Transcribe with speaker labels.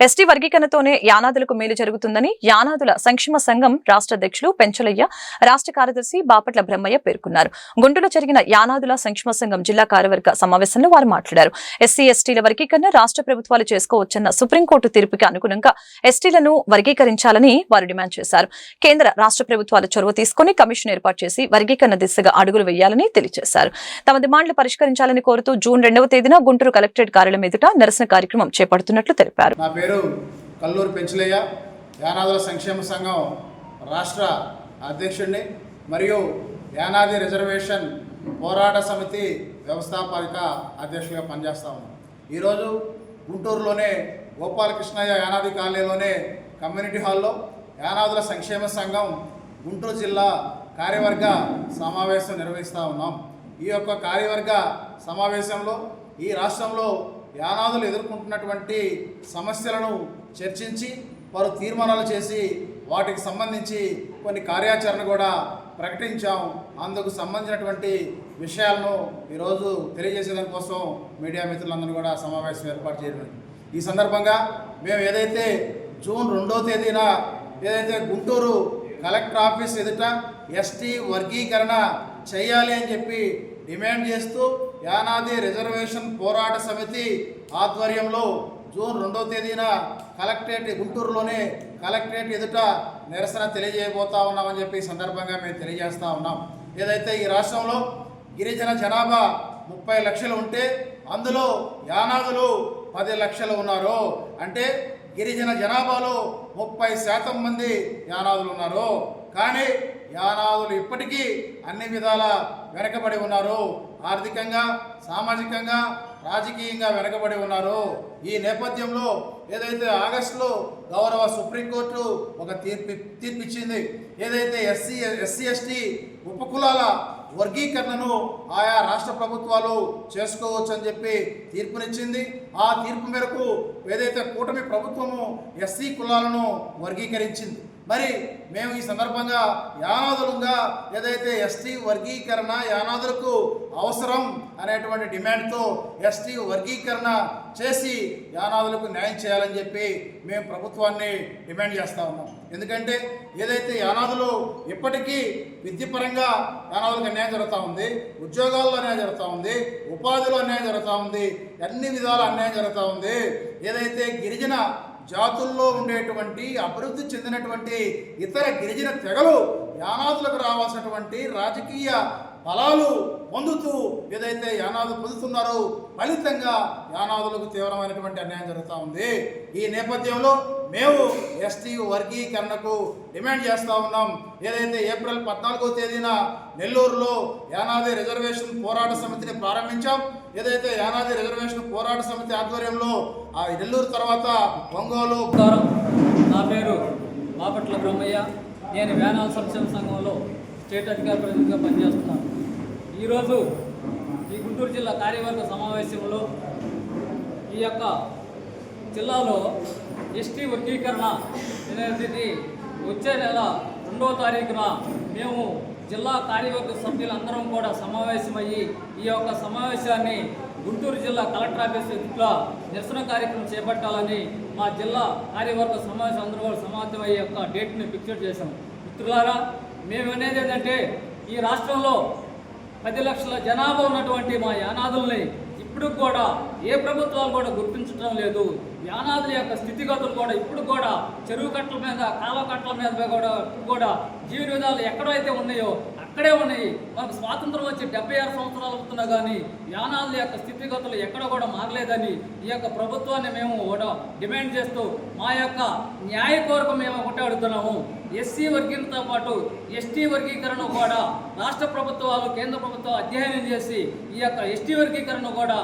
Speaker 1: ST వర్గీకరణతోనే యానాదులకు మేలు జరుగుతుందని యానాదుల సంక్షేమ సంఘం రాష్ట్ర అధ్యక్షులు పెంచలయ్య, రాష్ట్ర కార్యదర్శి బాపట్ల బ్రహ్మయ్య పేర్కొన్నారు. గుంటూరులో జరిగిన యానాదుల సంక్షేమ సంఘం జిల్లా కార్యవర్గ సమావేశంలో వారు మాట్లాడారు. ఎస్సీ ఎస్టీల వర్గీకరణ రాష్ట్ర ప్రభుత్వాలు చేసుకోవచ్చన్న సుప్రీంకోర్టు తీర్పుకి అనుగుణంగా ఎస్టీలను వర్గీకరించాలని వారు డిమాండ్ చేశారు. కేంద్ర రాష్ట్ర ప్రభుత్వాలు చొరవ తీసుకుని కమిషన్ ఏర్పాటు చేసి వర్గీకరణ దిశగా అడుగులు వేయాలని తెలియజేశారు. తమ డిమాండ్లు పరిష్కరించాలని కోరుతూ జూన్ 2వ తేదీన గుంటూరు కలెక్టరేట్ కార్యాలయం ఎదుట నిరసన కార్యక్రమం చేపడుతున్నట్లు తెలిపారు.
Speaker 2: పేరు కల్లూరు పెంచలయ్య, యానాదుల సంక్షేమ సంఘం రాష్ట్ర అధ్యక్షుడిని మరియు యానాది రిజర్వేషన్ పోరాట సమితి వ్యవస్థాపక అధ్యక్షుడిగా పనిచేస్తా ఉన్నాం. ఈరోజు గుంటూరులోనే గోపాలకృష్ణయ్య యానాది కాలనీలోనే కమ్యూనిటీ హాల్లో యానాదుల సంక్షేమ సంఘం గుంటూరు జిల్లా కార్యవర్గ సమావేశం నిర్వహిస్తూ ఉన్నాం. ఈ యొక్క కార్యవర్గ సమావేశంలో ఈ రాష్ట్రంలో యానాదులు ఎదుర్కొంటున్నటువంటి సమస్యలను చర్చించి వారు తీర్మానాలు చేసి వాటికి సంబంధించి కొన్ని కార్యాచరణ కూడా ప్రకటించాం. అందుకు సంబంధించినటువంటి విషయాలను ఈరోజు తెలియజేసేదాని కోసం మీడియా మిత్రులందరూ కూడా సమావేశం ఏర్పాటు చేయడం. ఈ సందర్భంగా మేము ఏదైతే జూన్ 2వ తేదీన ఏదైతే గుంటూరు కలెక్టర్ ఆఫీస్ ఎదుట ఎస్టీ వర్గీకరణ చేయాలి అని చెప్పి డిమాండ్ చేస్తూ యానాది రిజర్వేషన్ పోరాట సమితి ఆధ్వర్యంలో జూన్ 2వ తేదీన కలెక్టరేట్ గుంటూరులోనే కలెక్టరేట్ ఎదుట నిరసన తెలియజేయబోతా ఉన్నామని చెప్పి సందర్భంగా మేము తెలియజేస్తూ ఉన్నాం. ఏదైతే ఈ రాష్ట్రంలో గిరిజన జనాభా 30 లక్షలు ఉంటే అందులో యానాదులు 10 లక్షలు ఉన్నారు. అంటే గిరిజన జనాభాలో 30% మంది యానాదులు ఉన్నారు. కానీ యానాదులు ఇప్పటికీ అన్ని విధాల వెనకబడి ఉన్నారు. ఆర్థికంగా, సామాజికంగా, రాజకీయంగా వెనకబడి ఉన్నారు. ఈ నేపథ్యంలో ఏదైతే ఆగస్టులో గౌరవ సుప్రీంకోర్టు ఒక తీర్పిచ్చింది. ఏదైతే ఎస్సీ ఎస్టీ ఉపకులాల వర్గీకరణను ఆయా రాష్ట్ర ప్రభుత్వాలు చేసుకోవచ్చు అని చెప్పి తీర్పునిచ్చింది. ఆ తీర్పు మేరకు ఏదైతే కూటమి ప్రభుత్వము ఎస్సీ కులాలను వర్గీకరించింది. మరి మేము ఈ సందర్భంగా యానాదులుగా ఏదైతే ఎస్టీ వర్గీకరణ యానాదులకు అవసరం అనేటువంటి డిమాండ్తో ఎస్టీ వర్గీకరణ చేసి యానాదులకు న్యాయం చేయాలని చెప్పి మేము ప్రభుత్వాన్ని డిమాండ్ చేస్తూ ఉన్నాం. ఎందుకంటే ఏదైతే యానాదులు ఇప్పటికీ విద్యపరంగా యానాదులకు అన్యాయం జరుగుతూ ఉంది, ఉద్యోగాల్లో అన్యాయం జరుగుతూ ఉంది, ఉపాధిలో అన్యాయం జరుగుతూ ఉంది, అన్ని విధాల అన్యాయం జరుగుతూ ఉంది. ఏదైతే గిరిజన జాతుల్లో ఉండేటువంటి అభివృద్ధి చెందినటువంటి ఇతర గిరిజన తెగలు యానాదులకు రావాల్సినటువంటి రాజకీయ ఫలాలు పొందుతూ ఏదైతే యానాదు పొందుతున్నారో ఫలితంగా యానాదులకు తీవ్రమైనటువంటి అన్యాయం జరుగుతూ ఉంది. ఈ నేపథ్యంలో మేము ఎస్టీ వర్గీకరణకు డిమాండ్ చేస్తూ ఉన్నాం. ఏదైతే ఏప్రిల్ 14వ తేదీన నెల్లూరులో యానాది రిజర్వేషన్ పోరాట సమితిని ప్రారంభించాం. ఏదైతే యానాది రిజర్వేషన్ పోరాట సమితి ఆధ్వర్యంలో ఆ నెల్లూరు తర్వాత ఒంగోలు.
Speaker 3: నా పేరు బాపట్ల బ్రహ్మయ్య, నేను యానాల సంక్షేమ సంఘంలో స్టేట్ అధికార ప్రతినిధిగా పనిచేస్తున్నాను. ఈరోజు ఈ గుంటూరు జిల్లా కార్యవర్గ సమావేశంలో ఈ యొక్క జిల్లాలో ఎస్టీ వర్గీకరణ అనేది వచ్చే నెల 2వ తారీఖున మేము జిల్లా కార్యవర్గ సభ్యులందరం కూడా సమావేశమయ్యి ఈ యొక్క సమావేశాన్ని గుంటూరు జిల్లా కలెక్టర్ ఆఫీస్ ఎదుట నిరసన కార్యక్రమం చేపట్టాలని మా జిల్లా కార్యవర్గ సమావేశం అందరూ కూడా సమావేశమయ్యే యొక్క డేట్ని ఫిక్స్ చేశాం. మిత్రులారా, మేము అనేది ఏంటంటే ఈ రాష్ట్రంలో 10 లక్షల జనాభా ఉన్నటువంటి మా యానాదుల్ని ఇప్పుడు కూడా ఏ ప్రభుత్వాలు కూడా గుర్తించడం లేదు. యానాదుల యొక్క స్థితిగతులు కూడా ఇప్పుడు కూడా చెరువు కట్టల మీద, కాలువ కట్టల మీద కూడా జీవన విధాలు ఎక్కడైతే ఉన్నాయో అక్కడే ఉన్నాయి. మనకు స్వాతంత్రం వచ్చి 76 సంవత్సరాలు అవుతున్నా కానీ యానాదుల యొక్క స్థితిగతులు ఎక్కడ కూడా మారలేదని ఈ యొక్క ప్రభుత్వాన్ని మేము కూడా డిమాండ్ చేస్తూ మా యొక్క న్యాయ కోరిక మేము ఒకటే అడుగుతున్నాము. ఎస్సీ వర్గీకరణతో పాటు ఎస్టీ వర్గీకరణ కూడా రాష్ట్ర ప్రభుత్వాలు, కేంద్ర ప్రభుత్వం అధ్యయనం చేసి ఈ యొక్క ఎస్టీ వర్గీకరణ కూడా